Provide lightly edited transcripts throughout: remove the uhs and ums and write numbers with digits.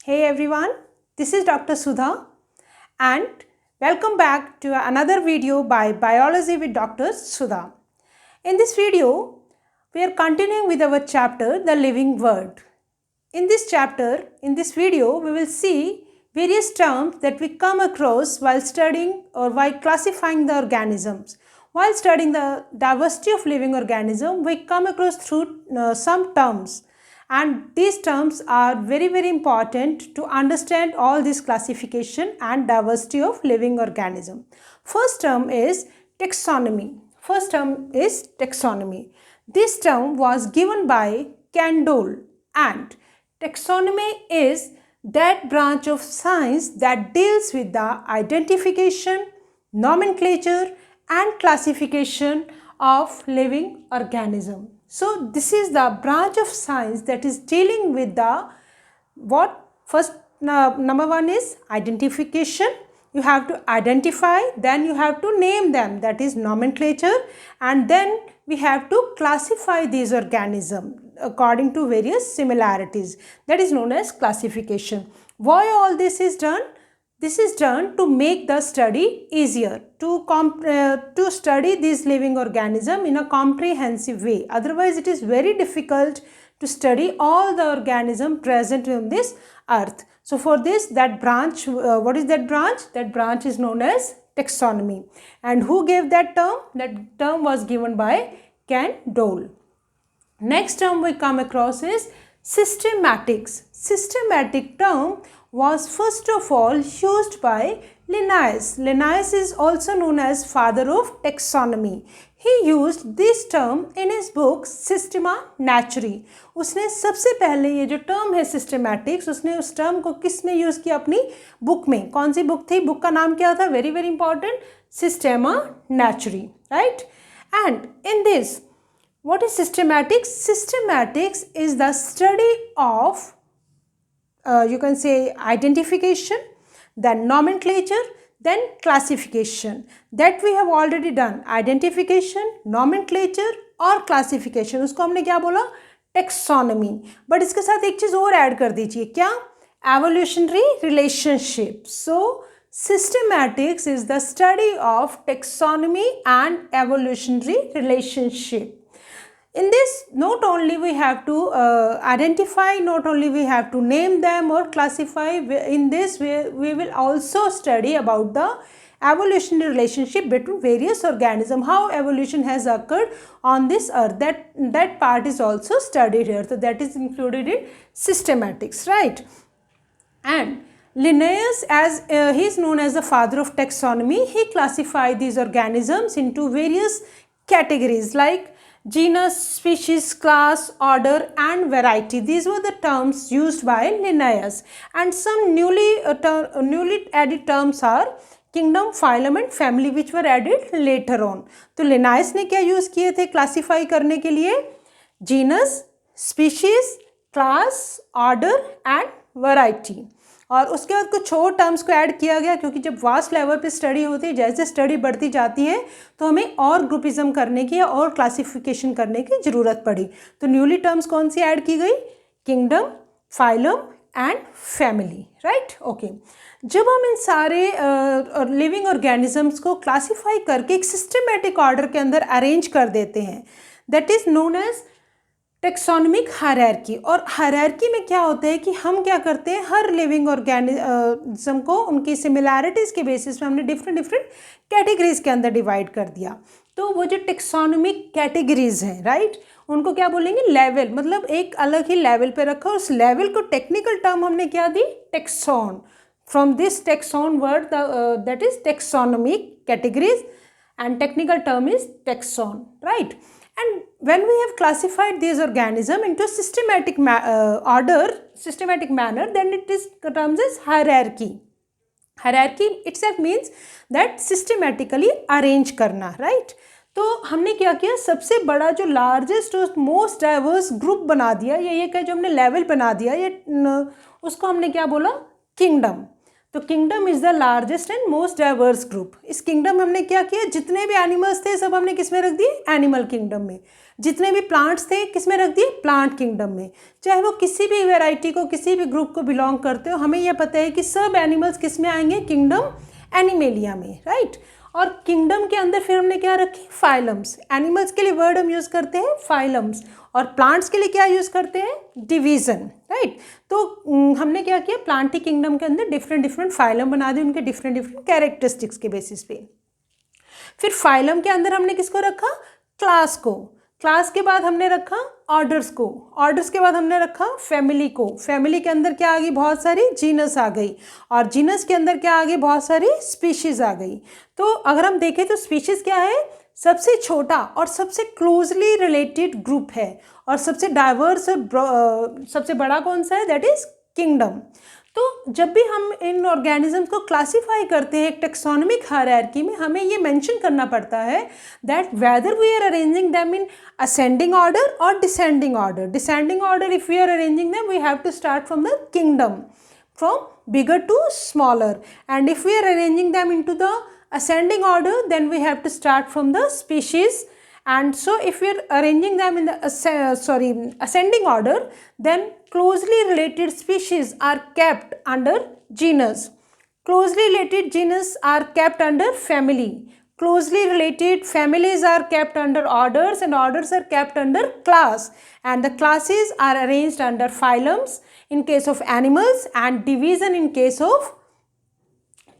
Hey everyone, this is Dr. Sudha and welcome back to another video by Biology with Dr. Sudha. In this video, we are continuing with our chapter The Living World. In this chapter, in this video, we will see various terms that we come across while studying or while classifying the organisms. While studying the diversity of living organisms, we come across through some terms. And these terms are very important to understand all this classification and diversity of living organism. First term is taxonomy. This term was given by Candolle, and taxonomy is that branch of science that deals with the identification, nomenclature and classification of living organism. So this is the branch of science that is dealing with the number one is identification. You have to identify, then you have to name them, that is nomenclature, and then we have to classify these organisms according to various similarities, that is known as classification. Why all this is done? This is done to make the study easier, to study this living organism in a comprehensive way. Otherwise, it is very difficult to study all the organism present on this earth. So for this, that branch, what is that branch? That branch is known as taxonomy. And who gave that term? That term was given by Candolle. Next term we come across is systematics. Systematic term was first of all used by Linnaeus. Linnaeus is also known as father of taxonomy. He used this term in his book Systema Naturae. उसने सबसे पहले ये जो term है systematics, उसने उस term को किस में यूज़ किया? अपनी बुक में. कौन सी बुक थी? बुक का नाम क्या था? Very important, Systema Naturae, right? And in this, what is systematics? Systematics is the study of you can say identification, then nomenclature, then classification. That we have already done. Identification, nomenclature और classification. उसको हमने क्या बोला? Taxonomy. But इसके साथ एक चीज़ और add कर दीजिए. क्या? Evolutionary relationship. So systematics is the study of taxonomy and evolutionary relationship. In this, not only we have to identify, not only we have to name them or classify. In this, we will also study about the evolutionary relationship between various organisms, how evolution has occurred on this earth. That part is also studied here. So that is included in systematics, right? And Linnaeus, as he is known as the father of taxonomy, he classified these organisms into various categories like genus, species, class, order and variety. These were the terms used by Linnaeus. And some newly added terms are kingdom, phylum and family, which were added later on. तो Linnaeus ने क्या use किए थे classify करने के लिए? Genus, species, class, order and variety. और उसके बाद कुछ और टर्म्स को ऐड किया गया, क्योंकि जब वास्ट लेवल पे स्टडी होती है, जैसे स्टडी बढ़ती जाती है तो हमें और ग्रुपिज्म करने की और क्लासिफिकेशन करने की ज़रूरत पड़ी. तो न्यूली टर्म्स कौन सी ऐड की गई? Kingdom, phylum and family, right? Okay. जब हम इन सारे लिविंग ऑर्गेनिजम्स को क्लासीफाई करके एक सिस्टमेटिक ऑर्डर के अंदर अरेंज कर देते हैं, that is known as taxonomic hierarchy. और हायरार्की में क्या होता है कि हम क्या करते हैं, हर लिविंग ऑर्गेनिज्म को उनकी सिमिलैरिटीज़ के बेसिस पे हमने डिफरेंट कैटेगरीज के अंदर डिवाइड कर दिया. तो वो जो टेक्सोनमिक कैटेगरीज हैं, राइट, उनको क्या बोलेंगे? लेवल. मतलब एक अलग ही लेवल पे रखा. उस लेवल को टेक्निकल टर्म हमने क्या दी? Taxon. From this taxon word that is taxonomic categories and technical term is taxon, right? And when we have classified these organisms into systematic manner, then it is terms as hierarchy. Hierarchy itself means that systematically arrange करना, right? तो हमने क्या किया? सबसे बड़ा जो largest और most diverse group बना दिया, या ये क्या जो हमने लेवल बना दिया, ये उसको हमने क्या बोला? किंगडम. तो kingdom is the largest and most diverse group. इस किंगडम में हमने क्या किया, जितने भी एनिमल्स थे सब हमने किस में रख दिए, एनिमल किंगडम में। जितने भी प्लांट्स थे किस में रख दिए, प्लांट किंगडम में। चाहे वो किसी भी वैरायटी को, किसी भी ग्रुप को बिलोंग करते हो, हमें यह पता है कि सब एनिमल्स किस में आएंगे, किंगडम एनिमेलिया में, राइट। और किंगडम के अंदर फिर हमने क्या रखी, फाइलम्स। एनिमल्स के लिए वर्ड हम यूज़ करते हैं फाइलम्स, और प्लांट्स के लिए क्या यूज़ करते हैं, डिवीज़न, राइट। तो हमने क्या किया, प्लांटी किंगडम के अंदर डिफरेंट डिफरेंट फाइलम बना दिए उनके डिफरेंट डिफरेंट कैरेक्टरिस्टिक्स के बेसिस पे। फिर फाइलम के अंदर हमने किसको रखा, क्लास को। क्लास के बाद हमने रखा ऑर्डर्स को। ऑर्डर्स के बाद हमने रखा फैमिली को। फैमिली के अंदर क्या आ गई, बहुत सारी जीनस आ गई, और जीनस के अंदर क्या आ गई, बहुत सारी स्पीशीज़ आ गई। तो अगर हम देखें तो स्पीशीज़ क्या है, सबसे छोटा और सबसे क्लोजली रिलेटेड ग्रुप है, और सबसे डाइवर्स और सबसे बड़ा कौन सा है, दैट इज किंगडम। तो जब भी हम इन ऑर्गेनिजम्स को क्लासीफाई करते हैं एक टेक्सोनोमिक हायरार्की में, हमें ये मेंशन करना पड़ता है that whether we are arranging them in ascending order और descending order. Descending order if we are arranging them we have to start from the kingdom, from bigger to smaller, and if we are arranging them into the ascending order then we have to start from the species. And so if we are arranging them in the ascending order, then closely related species are kept under genus, closely related genus are kept under family, closely related families are kept under orders, and orders are kept under class, and the classes are arranged under phylums in case of animals and division in case of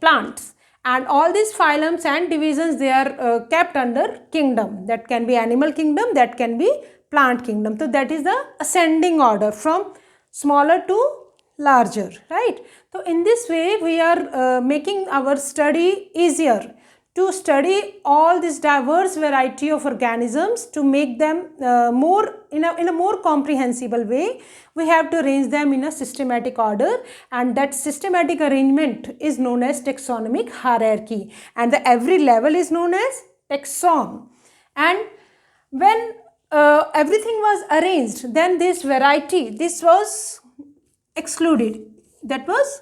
plants. And all these phylums and divisions, they are kept under kingdom. That can be animal kingdom, that can be plant kingdom. So that is the ascending order from smaller to larger, right? So in this way we are making our study easier, to study all this diverse variety of organisms, to make them more in a more comprehensible way. We have to arrange them in a systematic order, and that systematic arrangement is known as taxonomic hierarchy, and the every level is known as taxon. And when everything was arranged, then this variety, this was excluded, that was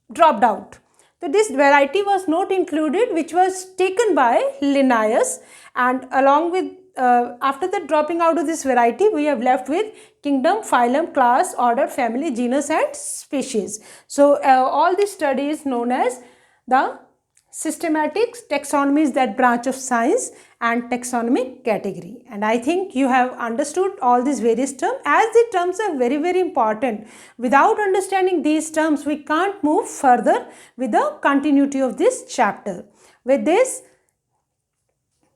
dropped out. So this variety was not included, which was taken by Linnaeus, and along with after the dropping out of this variety, we have left with kingdom, phylum, class, order, family, genus and species. So all this study is known as the systematics, taxonomy is that branch of science, and taxonomic category. And I think you have understood all these various terms, as the terms are very, very important. Without understanding these terms, we can't move further with the continuity of this chapter. With this,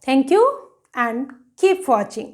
thank you and keep watching.